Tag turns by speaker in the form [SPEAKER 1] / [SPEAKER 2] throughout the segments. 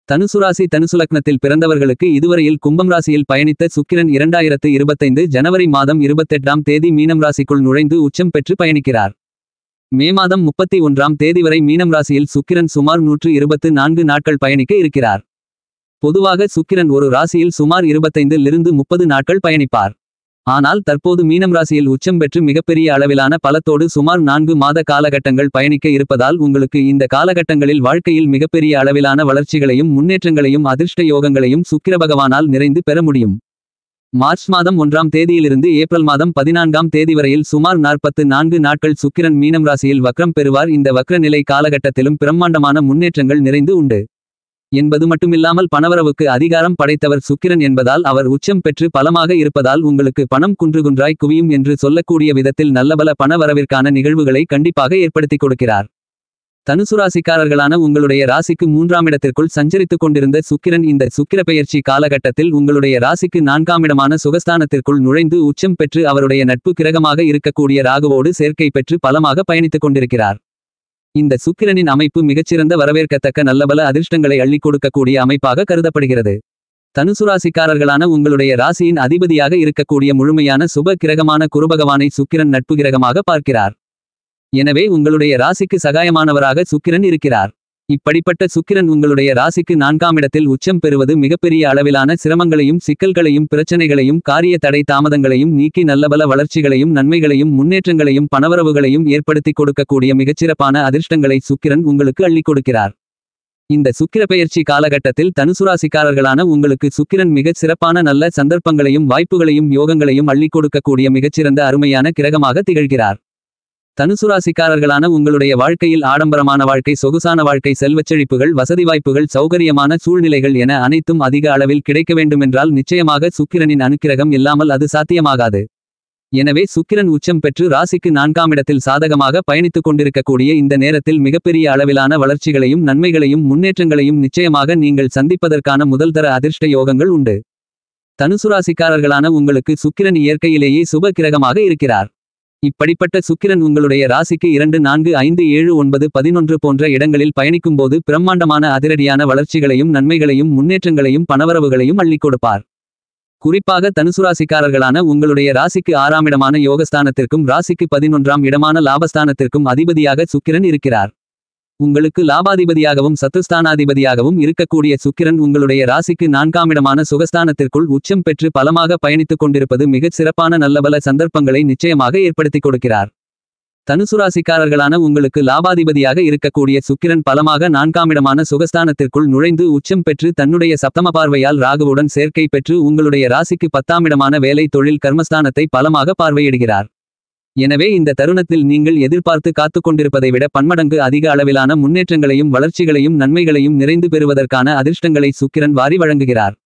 [SPEAKER 1] தனுசு ராசி தனுசு லக்னத்தில் பிறந்தவர்களுக்கு இதுவரையில் கும்பம் ராசியில் பயணித்த சுக்கிரன் 2025 ஜனவரி மாதம் 28ஆம் தேதி மீனம் ராசிக்குள் நுழைந்து உச்சம் பெற்று பயணிக்கிறார். மே மாதம் 31ஆம் தேதி வரை மீனம் ராசியில் சுக்கிரன் சுமார் 124 நாட்கள் பயணிக்க இருக்கிறார். பொதுவாக சுக்கிரன் ஒரு ராசியில் சுமார் 25 30 நாட்கள் பயணிப்பார். ஆனால் தற்போது மீனம் ராசியில் உச்சம் பெற்று மிகப்பெரிய அளவிலான பலத்தோடு சுமார் 4 மாத காலகட்டங்கள் பயணிக்க இருப்பதால் உங்களுக்கு இந்த காலகட்டங்களில் வாழ்க்கையில் மிகப்பெரிய அளவிலான வளர்ச்சிகளையும் முன்னேற்றங்களையும் அதிர்ஷ்ட யோகங்களையும் சுக்கிர பகவானால் நிறைந்து பெற முடியும். மார்ச் மாதம் 1ஆம் தேதியிலிருந்து ஏப்ரல் மாதம் 14ஆம் தேதி வரையில் சுமார் 44 நாட்கள் சுக்கிரன் மீனம் ராசியில் வக்ரம் பெறுவார். இந்த வக்ர நிலை காலகட்டத்திலும் பிரம்மாண்டமான முன்னேற்றங்கள் நிறைந்து உண்டு என்பது மட்டுமில்லாமல் பணவரவுக்கு அதிகாரம் படைத்தவர் சுக்கிரன் என்பதால் அவர் உச்சம் பெற்று பலமாக இருப்பதால் உங்களுக்கு பணம் குன்றுகுன்றாய் குவியும் என்று சொல்லக்கூடிய விதத்தில் நல்லபல பண வரவிற்கான நிகழ்வுகளை கண்டிப்பாக ஏற்படுத்திக் கொடுக்கிறார். தனுசு ராசிக்காரர்களான உங்களுடைய ராசிக்கு 3ஆம் இடத்திற்குள் சஞ்சரித்துக் கொண்டிருந்த சுக்கிரன் இந்த சுக்கிர பெயர்ச்சி காலகட்டத்தில் உங்களுடைய ராசிக்கு 4ஆம் இடமான சுகஸ்தானத்திற்குள் நுழைந்து உச்சம் பெற்று அவருடைய நட்பு கிரகமாக இருக்கக்கூடிய ராகுவோடு சேர்க்கை பெற்று பலமாக பயணித்துக் கொண்டிருக்கிறார். இந்த சுக்கிரனின் அமைப்பு மிகச்சிறந்த வரவேற்கத்தக்க நல்லபல அதிர்ஷ்டங்களை அள்ளிக் கொடுக்கக்கூடிய அமைப்பாக கருதப்படுகிறது. தனுசு ராசிக்காரர்களான உங்களுடைய ராசியின் அதிபதியாக இருக்கக்கூடிய முழுமையான சுப கிரகமான குருபகவானை சுக்கிரன் நட்பு கிரகமாக பார்க்கிறார். எனவே உங்களுடைய ராசிக்கு சகாயமானவராக சுக்கிரன் இருக்கிறார். இப்படிப்பட்ட சுக்கிரன் உங்களுடைய ராசிக்கு 4ஆம் இடத்தில் உச்சம் பெறுவது மிகப்பெரிய அளவிலான சிரமங்களையும் சிக்கல்களையும் பிரச்சனைகளையும் காரிய தடை தாமதங்களையும் நீக்கி நல்லபல வளர்ச்சிகளையும் நன்மைகளையும் முன்னேற்றங்களையும் பணவரவுகளையும் ஏற்படுத்திக் கொடுக்கக்கூடிய மிகச்சிறப்பான அதிர்ஷ்டங்களை சுக்கிரன் உங்களுக்கு அள்ளிக் கொடுக்கிறார். இந்த சுக்கிர பெயர்ச்சி காலகட்டத்தில் தனுசு ராசிக்காரர்களான உங்களுக்கு சுக்கிரன் மிகச் சிறப்பான நல்ல சந்தர்ப்பங்களையும் வாய்ப்புகளையும் யோகங்களையும் அள்ளிக் கொடுக்கக்கூடிய மிகச்சிறந்த அருமையான கிரகமாக திகழ்கிறார். தனுசு ராசிக்காரர்களான உங்களுடைய வாழ்க்கையில் ஆடம்பரமான வாழ்க்கை சொகுசான வாழ்க்கை செல்வச்செழிப்புகள் வசதி வாய்ப்புகள் சௌகரியமான சூழ்நிலைகள் என அனைத்தும் அதிக அளவில் கிடைக்க வேண்டுமென்றால் நிச்சயமாக சுக்கிரனின் அனுக்கிரகம் இல்லாமல் அது சாத்தியமாகாது. எனவே சுக்கிரன் உச்சம் பெற்று ராசிக்கு 4ஆம் இடத்தில் சாதகமாக பயணித்துக் கொண்டிருக்கக்கூடிய இந்த நேரத்தில் மிகப்பெரிய அளவிலான வளர்ச்சிகளையும் நன்மைகளையும் முன்னேற்றங்களையும் நிச்சயமாக நீங்கள் சந்திப்பதற்கான முதல்தர அதிர்ஷ்ட யோகங்கள் உண்டு. தனுசு ராசிக்காரர்களான உங்களுக்கு சுக்கிரன் இயற்கையிலேயே சுப கிரகமாக இருக்கிறார். இப்படிப்பட்ட சுக்கிரன் உங்களுடைய ராசிக்கு 2 4 5 7 9 11 போன்ற இடங்களில் பயணிக்கும்போது பிரம்மாண்டமான அதிரடியான வளர்ச்சிகளையும் நன்மைகளையும் முன்னேற்றங்களையும் பணவரவுகளையும் அள்ளிக் கொடுப்பார். குறிப்பாக தனுசு ராசிக்காரர்களான உங்களுடைய ராசிக்கு 6ஆம் இடமான யோகஸ்தானத்திற்கும் ராசிக்கு 11ஆம் இடமான லாபஸ்தானத்திற்கும் அதிபதியாக சுக்கிரன் இருக்கிறார். உங்களுக்கு லாபாதிபதியாகவும் சத்துஸ்தானாதிபதியாகவும் இருக்கக்கூடிய சுக்கிரன் உங்களுடைய ராசிக்கு 4ஆம் இடமான சுகஸ்தானத்திற்குள் உச்சம் பெற்று பலமாக பயணித்துக் கொண்டிருப்பது மிகச் சிறப்பான நல்லபல சந்தர்ப்பங்களை நிச்சயமாக ஏற்படுத்திக் கொடுக்கிறார். தனுசு ராசிக்காரர்களான உங்களுக்கு லாபாதிபதியாக இருக்கக்கூடிய சுக்கிரன் பலமாக 4ஆம் இடமான சுகஸ்தானத்திற்குள் நுழைந்து உச்சம் பெற்று தன்னுடைய சப்தம பார்வையால் ராகுவுடன் சேர்க்கை பெற்று உங்களுடைய ராசிக்கு 10ஆம் இடமான வேலை தொழில் கர்மஸ்தானத்தை பலமாக பார்வையிடுகிறார். எனவே இந்த தருணத்தில் நீங்கள் எதிர்பார்த்து காத்துக் கொண்டிருப்பதை விட பன்மடங்கு அதிக அளவிலான முன்னேற்றங்களையும் வளர்ச்சிகளையும் நன்மைகளையும் நிறைந்து பெறுவதற்கான அதிர்ஷ்டங்களை சுக்கிரன் வாரி வழங்குகிறார்.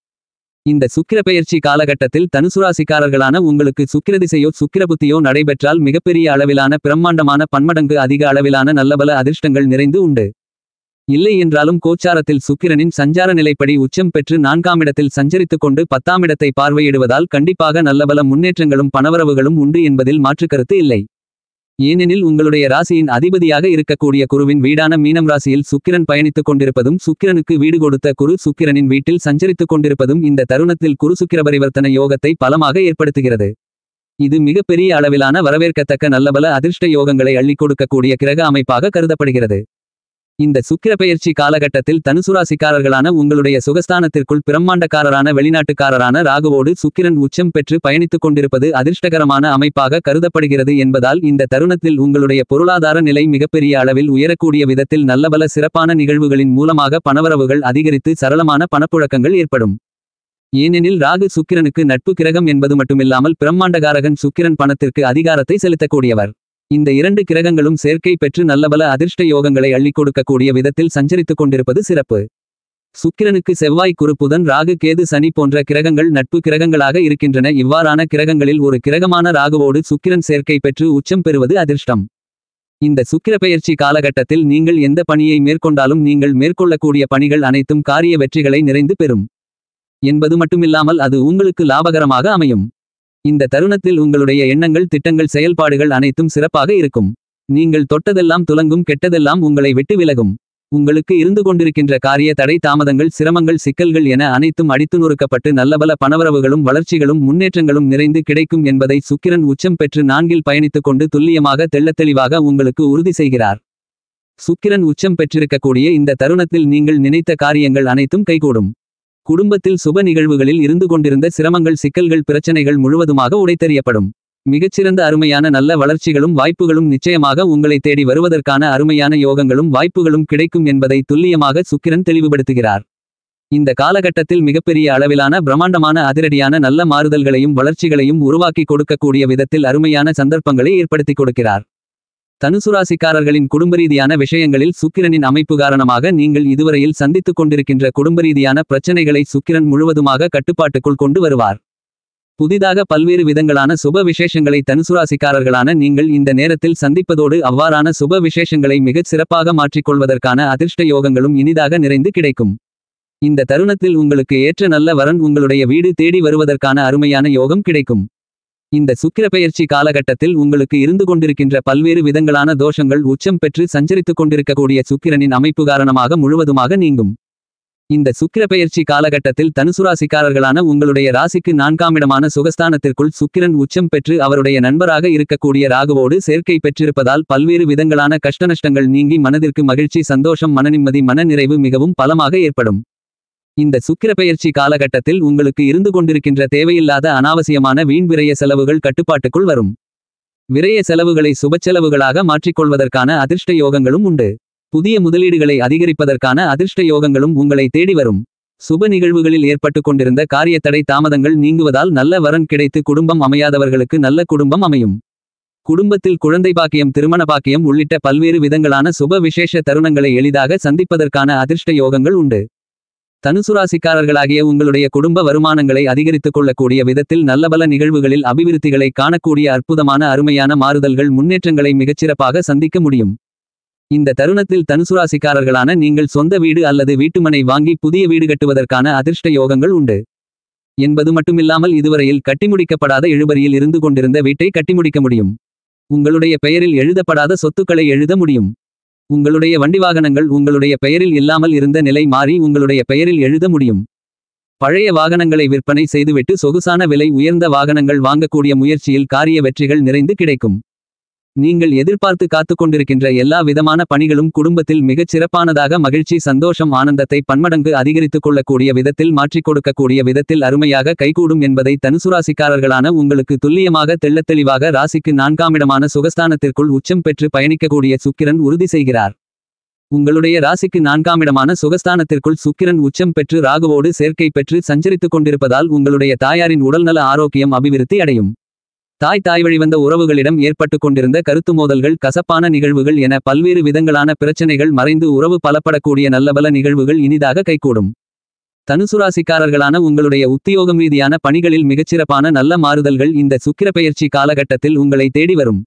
[SPEAKER 1] இந்த சுக்கிர பெயர்ச்சி காலகட்டத்தில் தனுசு ராசிக்காரர்களான உங்களுக்கு சுக்கிரதிசையோ சுக்கிரபுத்தியோ நடைபெற்றால் மிகப்பெரிய அளவிலான பிரம்மாண்டமான பன்மடங்கு அதிக அளவிலான நல்லபல அதிர்ஷ்டங்கள் நிறைந்து உண்டு. இல்லை என்றாலும் கோச்சாரத்தில் சுக்கிரனின் சஞ்சார நிலைப்படி உச்சம் பெற்று 4ஆம் இடத்தில் சஞ்சரித்துக் கொண்டு 10ஆம் இடத்தை பார்வையிடுவதால் கண்டிப்பாக நல்லபல முன்னேற்றங்களும் பணவரவுகளும் உண்டு என்பதில் மாற்றுக்கருத்து இல்லை. ஏனெனில் உங்களுடைய ராசியின் அதிபதியாக இருக்கக்கூடிய குருவின் வீடான மீனம் ராசியில் சுக்கிரன் பயணித்துக் கொண்டிருப்பதும் சுக்கிரனுக்கு வீடு கொடுத்த குரு சுக்கிரனின் வீட்டில் சஞ்சரித்துக் கொண்டிருப்பதும் இந்த தருணத்தில் குரு சுக்கிர பரிவர்த்தன யோகத்தை பலமாக ஏற்படுத்துகிறது. இது மிகப்பெரிய அளவிலான வரவேற்கத்தக்க நல்லபல அதிர்ஷ்ட யோகங்களை அள்ளிக் கொடுக்கக்கூடிய கிரக அமைப்பாக கருதப்படுகிறது. இந்த சுக்கிர பெயர்ச்சி காலகட்டத்தில் தனுசு ராசிக்காரர்களான உங்களுடைய சுகஸ்தானத்திற்குள் பிரம்மாண்டக்காரரான வெளிநாட்டுக்காரரான ராகுவோடு சுக்கிரன் உச்சம் பெற்று பயணித்துக் கொண்டிருப்பது அதிர்ஷ்டகரமான அமைப்பாக கருதப்படுகிறது என்பதால் இந்த தருணத்தில் உங்களுடைய பொருளாதார நிலை மிகப்பெரிய அளவில் உயரக்கூடிய விதத்தில் நல்லபல சிறப்பான நிகழ்வுகளின் மூலமாக பணவரவுகள் அதிகரித்து சரளமான பணப்புழக்கங்கள் ஏற்படும். ஏனெனில் ராகு சுக்கிரனுக்கு நட்பு கிரகம் என்பது மட்டுமில்லாமல் பிரம்மாண்டகாரகன் சுக்கிரன் பணத்திற்கு அதிகாரத்தை செலுத்தக்கூடியவர். இந்த 2 கிரகங்களும் சேர்க்கை பெற்று நல்லபல அதிர்ஷ்ட யோகங்களை அள்ளிக் கொடுக்கக்கூடிய விதத்தில் சஞ்சரித்துக் கொண்டிருப்பது சிறப்பு. சுக்கிரனுக்கு செவ்வாய் குரு புதன் ராகு கேது சனி போன்ற கிரகங்கள் நட்பு கிரகங்களாக இருக்கின்றன. இவ்வாறான கிரகங்களில் ஒரு கிரகமான ராகுவோடு சுக்கிரன் சேர்க்கை பெற்று உச்சம் பெறுவது அதிர்ஷ்டம். இந்த சுக்கிர பெயர்ச்சி காலகட்டத்தில் நீங்கள் எந்த பணியை மேற்கொண்டாலும் நீங்கள் மேற்கொள்ளக்கூடிய பணிகள் அனைத்தும் காரிய வெற்றிகளை நிறைந்து பெறும் என்பது மட்டுமில்லாமல் அது உங்களுக்கு லாபகரமாக அமையும். இந்த தருணத்தில் உங்களுடைய எண்ணங்கள் திட்டங்கள் செயல்பாடுகள் அனைத்தும் சிறப்பாக இருக்கும். நீங்கள் தொட்டதெல்லாம் துலங்கும் கெட்டதெல்லாம் உங்களை விட்டு விலகும். உங்களுக்கு இருந்து கொண்டிருக்கின்ற காரிய தடை தாமதங்கள் சிரமங்கள் சிக்கல்கள் என அனைத்தும் அடித்து நொறுக்கப்பட்டு நல்லபல பணவரவுகளும் வளர்ச்சிகளும் முன்னேற்றங்களும் நிறைந்து கிடைக்கும் என்பதை சுக்கிரன் உச்சம் பெற்று 4இல் பயணித்துக் கொண்டு துல்லியமாக தெள்ளத்தெளிவாக உங்களுக்கு உறுதி செய்கிறார். சுக்கிரன் உச்சம் பெற்றிருக்கக்கூடிய இந்த தருணத்தில் நீங்கள் நினைத்த காரியங்கள் அனைத்தும் கைகூடும். குடும்பத்தில் சுப நிகழ்வுகளில் இருந்து கொண்டிருந்த சிரமங்கள் சிக்கல்கள் பிரச்சனைகள் முழுவதுமாக உடைத்தெறியப்படும். மிகச்சிறந்த அருமையான நல்ல வளர்ச்சிகளும் வாய்ப்புகளும் நிச்சயமாக உங்களை தேடி வருவதற்கான அருமையான யோகங்களும் வாய்ப்புகளும் கிடைக்கும் என்பதை துல்லியமாக சுக்கிரன் தெளிவுபடுத்துகிறார். இந்த காலகட்டத்தில் மிகப்பெரிய அளவிலான பிரம்மாண்டமான அதிரடியான நல்ல மாறுதல்களையும் வளர்ச்சிகளையும் உருவாக்கி கொடுக்கக்கூடிய விதத்தில் அருமையான சந்தர்ப்பங்களை ஏற்படுத்தி கொடுக்கிறார். தனுசுராசிக்காரர்களின் குடும்பரீதியான விஷயங்களில் சுக்கிரனின் அமைப்பு காரணமாக நீங்கள் இதுவரையில் சந்தித்துக் கொண்டிருக்கின்ற குடும்பரீதியான பிரச்சனைகளை சுக்கிரன் முழுவதுமாக கட்டுப்பாட்டுக்குள் கொண்டு வருவார். புதிதாக பல்வேறு விதங்களான சுப விசேஷங்களை தனுசுராசிக்காரர்களான நீங்கள் இந்த நேரத்தில் சந்திப்பதோடு அவ்வாறான சுப விசேஷங்களை மிகச் சிறப்பாக மாற்றிக்கொள்வதற்கான அதிர்ஷ்ட யோகங்களும் இனிதாக நிறைந்து கிடைக்கும். இந்த தருணத்தில் உங்களுக்கு ஏற்ற நல்ல வரன் உங்களுடைய வீடு தேடி வருவதற்கான அருமையான யோகம் கிடைக்கும். இந்த சுக்கிர பெயர்ச்சி காலகட்டத்தில் உங்களுக்கு இருந்து கொண்டிருக்கின்ற பல்வேறு விதங்களான தோஷங்கள் உச்சம் பெற்று சஞ்சரித்துக் கொண்டிருக்கக்கூடிய சுக்கிரனின் அமைப்பு காரணமாக முழுவதுமாக நீங்கும். இந்த சுக்கிர பெயர்ச்சி காலகட்டத்தில் தனுசுராசிக்காரர்களான உங்களுடைய ராசிக்கு 4ஆம் இடமான சுகஸ்தானத்திற்குள் சுக்கிரன் உச்சம் பெற்று அவருடைய நண்பராக இருக்கக்கூடிய ராகுவோடு சேர்க்கை பெற்றிருப்பதால் பல்வேறு விதங்களான கஷ்டநஷ்டங்கள் நீங்கி மனதிற்கு மகிழ்ச்சி சந்தோஷம் மனநிம்மதி மன நிறைவு மிகவும் பலமாக ஏற்படும். இந்த சுக்கிர பெயர்ச்சி காலகட்டத்தில் உங்களுக்கு இருந்து கொண்டிருக்கின்ற தேவையில்லாத அனாவசியமான வீண் விரய செலவுகள் கட்டுப்பாட்டுக்குள் வரும். விரய செலவுகளை சுபச்செலவுகளாக மாற்றிக்கொள்வதற்கான அதிர்ஷ்ட யோகங்களும் உண்டு. புதிய முதலீடுகளை அதிகரிப்பதற்கான அதிர்ஷ்ட யோகங்களும் உங்களை தேடி வரும். சுப நிகழ்வுகளில் ஏற்பட்டு கொண்டிருந்த காரிய தடை தாமதங்கள் நீங்குவதால் நல்ல வரன் கிடைத்து குடும்பம் அமையாதவர்களுக்கு நல்ல குடும்பம் அமையும். குடும்பத்தில் குழந்தை பாக்கியம் திருமண பாக்கியம் உள்ளிட்ட பல்வேறு விதங்களான சுப விசேஷ தருணங்களை எளிதாக சந்திப்பதற்கான அதிர்ஷ்ட யோகங்கள் உண்டு. தனுசுராசிக்காரர்களாகிய உங்களுடைய குடும்ப வருமானங்களை அதிகரித்துக் கொள்ளக்கூடிய விதத்தில் நல்லபல நிகழ்வுகளில் அபிவிருத்திகளை காணக்கூடிய அற்புதமான அருமையான மாறுதல்கள் முன்னேற்றங்களை மிகச்சிறப்பாக சந்திக்க முடியும். இந்த தருணத்தில் தனுசுராசிக்காரர்களான நீங்கள் சொந்த வீடு அல்லது வீட்டுமனை வாங்கி புதிய வீடு கட்டுவதற்கான அதிர்ஷ்ட யோகங்கள் உண்டு என்பது மட்டுமில்லாமல் இதுவரையில் கட்டிமுடிக்கப்படாத இழுபறியில் இருந்து கொண்டிருந்த வீட்டை கட்டிமுடிக்க முடியும். உங்களுடைய பெயரில் எழுதப்படாத சொத்துக்களை எழுத முடியும். உங்களுடைய வண்டி வாகனங்கள் உங்களுடைய பெயரில் இல்லாமல் இருந்த நிலை மாறி உங்களுடைய பெயரில் எழுத முடியும். பழைய வாகனங்களை விற்பனை செய்துவிட்டு சொகுசான விலை உயர்ந்த வாகனங்கள் வாங்கக்கூடிய முயற்சியில் காரிய வெற்றிகள் நிறைந்து கிடைக்கும். நீங்கள் எதிர்பார்த்து காத்துக்கொண்டிருக்கின்ற எல்லா விதமான பணிகளும் குடும்பத்தில் மிகச் சிறப்பானதாக மகிழ்ச்சி சந்தோஷம் ஆனந்தத்தை பன்மடங்கு அதிகரித்துக் கொள்ளக்கூடிய விதத்தில் மாற்றிக் கொடுக்கக்கூடிய விதத்தில் அருமையாக கைகூடும் என்பதை தனுசுராசிக்காரர்களான உங்களுக்கு துல்லியமாக தெள்ளத்தெளிவாக ராசிக்கு 4ஆம் இடமான சுகஸ்தானத்திற்குள் உச்சம் பெற்று பயணிக்கக்கூடிய சுக்கிரன் உறுதி செய்கிறார். உங்களுடைய ராசிக்கு 4ஆம் இடமான சுகஸ்தானத்திற்குள் சுக்கிரன் உச்சம் பெற்று ராகுவோடு சேர்க்கை பெற்று சஞ்சரித்துக் கொண்டிருப்பதால் உங்களுடைய தாயாரின் உடல்நல ஆரோக்கியம் அபிவிருத்தி அடையும். தாய் வழிவந்த உறவுகளிடம் ஏற்பட்டு கொண்டிருந்த கருத்து மோதல்கள் கசப்பான நிகழ்வுகள் என பல்வேறு விதங்களான பிரச்சனைகள் மறைந்து உறவு பலப்படக்கூடிய நல்லபல நிகழ்வுகள் இனிதாக கைகூடும். தனுசுராசிக்காரர்களான உங்களுடைய உத்தியோகம் ரீதியான பணிகளில் மிகச்சிறப்பான நல்ல மாறுதல்கள் இந்த சுக்கிர பெயர்ச்சி காலகட்டத்தில் உங்களை தேடி வரும்.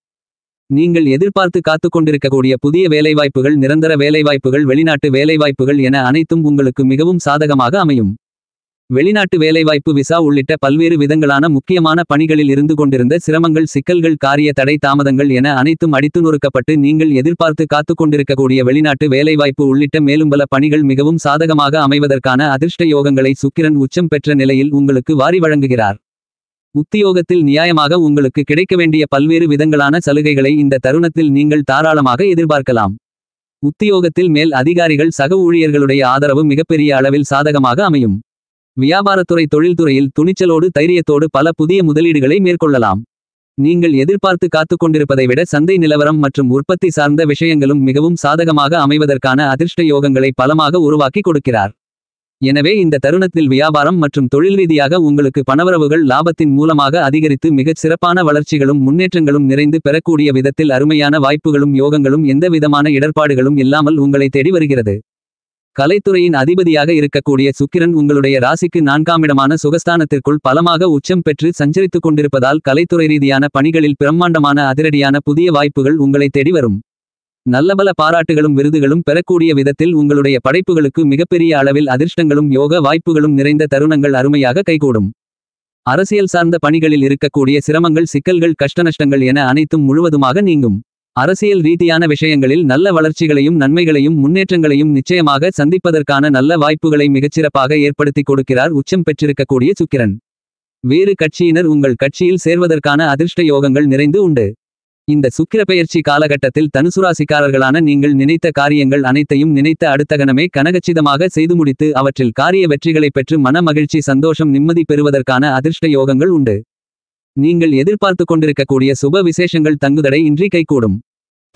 [SPEAKER 1] நீங்கள் எதிர்பார்த்து காத்துக்கொண்டிருக்கக்கூடிய புதிய வேலைவாய்ப்புகள் நிரந்தர வேலைவாய்ப்புகள் வெளிநாட்டு வேலைவாய்ப்புகள் என அனைத்தும் உங்களுக்கு மிகவும் சாதகமாக அமையும். வெளிநாட்டு வேலைவாய்ப்பு விசா உள்ளிட்ட பல்வேறு விதங்களான முக்கியமான பணிகளில் இருந்து கொண்டிருந்த சிரமங்கள் சிக்கல்கள் காரிய தடை தாமதங்கள் என அனைத்தும் அடித்து நொறுக்கப்பட்டு நீங்கள் எதிர்பார்த்து காத்துக்கொண்டிருக்கக்கூடிய வெளிநாட்டு வேலைவாய்ப்பு உள்ளிட்ட மேலும் பல பணிகள் மிகவும் சாதகமாக அமைவதற்கான அதிர்ஷ்ட யோகங்களை சுக்கிரன் உச்சம் பெற்ற நிலையில் உங்களுக்கு வாரி வழங்குகிறார். உத்தியோகத்தில் நியாயமாக உங்களுக்கு கிடைக்க வேண்டிய பல்வேறு விதங்களான சலுகைகளை இந்த தருணத்தில் நீங்கள் தாராளமாக எதிர்பார்க்கலாம். உத்தியோகத்தில் மேல் அதிகாரிகள் சக ஊழியர்களுடைய ஆதரவு மிகப்பெரிய அளவில் சாதகமாக அமையும். வியாபாரத்துறை தொழில்துறையில் துணிச்சலோடு தைரியத்தோடு பல புதிய முதலீடுகளை மேற்கொள்ளலாம். நீங்கள் எதிர்பார்த்து காத்துக்கொண்டிருப்பதை விட சந்தை நிலவரம் மற்றும் உற்பத்தி சார்ந்த விஷயங்களும் மிகவும் சாதகமாக அமைவதற்கான அதிர்ஷ்ட யோகங்களை பலமாக உருவாக்கி கொடுக்கிறார். எனவே இந்த தருணத்தில் வியாபாரம் மற்றும் தொழில் ரீதியாக உங்களுக்கு பணவரவுகள் லாபத்தின் மூலமாக அதிகரித்து மிகச் சிறப்பான வளர்ச்சிகளும் முன்னேற்றங்களும் நிறைந்து பெறக்கூடிய விதத்தில் அருமையான வாய்ப்புகளும் யோகங்களும் எந்த விதமான இடர்பாடுகளும் இல்லாமல் உங்களை தேடி வருகிறது. கலைத்துறையின் அதிபதியாக இருக்கக்கூடிய சுக்கிரன் உங்களுடைய ராசிக்கு 4ஆம் இடமான சுகஸ்தானத்திற்குள் பலமாக உச்சம் பெற்று சஞ்சரித்துக் கொண்டிருப்பதால் கலைத்துறை ரீதியான பணிகளில் பிரம்மாண்டமான அதிரடியான புதிய வாய்ப்புகள் உங்களை தேடி வரும். நல்லபல பாராட்டுகளும் விருதுகளும் பெறக்கூடிய விதத்தில் உங்களுடைய படைப்புகளுக்கு மிகப்பெரிய அளவில் அதிர்ஷ்டங்களும் யோக வாய்ப்புகளும் நிறைந்த தருணங்கள் அருமையாக கைகூடும். அரசியல் சார்ந்த பணிகளில் இருக்கக்கூடிய சிரமங்கள் சிக்கல்கள் கஷ்டநஷ்டங்கள் என அனைத்தும் முழுவதுமாக நீங்கும். அரசியல் ரீதியான விஷயங்களில் நல்ல வளர்ச்சிகளையும் நன்மைகளையும் முன்னேற்றங்களையும் நிச்சயமாக சந்திப்பதற்கான நல்ல வாய்ப்புகளை மிகச்சிறப்பாக ஏற்படுத்திக் கொடுக்கிறார் உச்சம் பெற்றிருக்கக்கூடிய சுக்கிரன். வேறு கட்சியினர் உங்கள் கட்சியில் சேர்வதற்கான அதிர்ஷ்ட யோகங்கள் நிறைந்து உண்டு. இந்த சுக்கிரப்பெயர்ச்சி காலகட்டத்தில் தனுசுராசிக்காரர்களான நீங்கள் நினைத்த காரியங்கள் அனைத்தையும் நினைத்த அடுத்த கணமே கனகச்சிதமாக செய்து முடித்து அவற்றில் காரிய வெற்றிகளை பெற்று மன மகிழ்ச்சி சந்தோஷம் நிம்மதி பெறுவதற்கான அதிர்ஷ்ட யோகங்கள் உண்டு. நீங்கள் எதிர்பார்த்து கொண்டிருக்கக்கூடிய சுப விசேஷங்கள் தங்குதடை இன்றி கைகூடும்.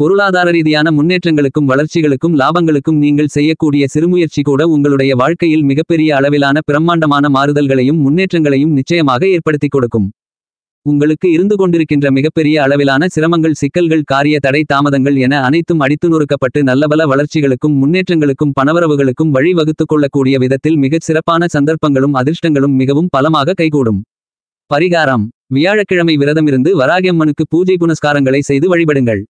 [SPEAKER 1] பொருளாதார ரீதியான முன்னேற்றங்களுக்கும் வளர்ச்சிகளுக்கும் லாபங்களுக்கும் நீங்கள் செய்யக்கூடிய சிறுமுயற்சி கூட உங்களுடைய வாழ்க்கையில் மிகப்பெரிய அளவிலான பிரம்மாண்டமான மாறுதல்களையும் முன்னேற்றங்களையும் நிச்சயமாக ஏற்படுத்திக் கொடுக்கும். உங்களுக்கு இருந்து கொண்டிருக்கின்ற மிகப்பெரிய அளவிலான சிரமங்கள் சிக்கல்கள் காரிய தடை தாமதங்கள் என அனைத்தும் அடித்து நொறுக்கப்பட்டு நல்லபல வளர்ச்சிகளுக்கும் முன்னேற்றங்களுக்கும் பணவரவுகளுக்கும் வழி வகுத்துக் கொள்ளக்கூடிய விதத்தில் மிகச் சிறப்பான சந்தர்ப்பங்களும் அதிர்ஷ்டங்களும் மிகவும் பலமாக கைகூடும். பரிகாரம்: வியாழக்கிழமை விரதமிருந்து வராகியம்மனுக்கு பூஜை புனஸ்காரங்களை செய்து வழிபடுங்கள்.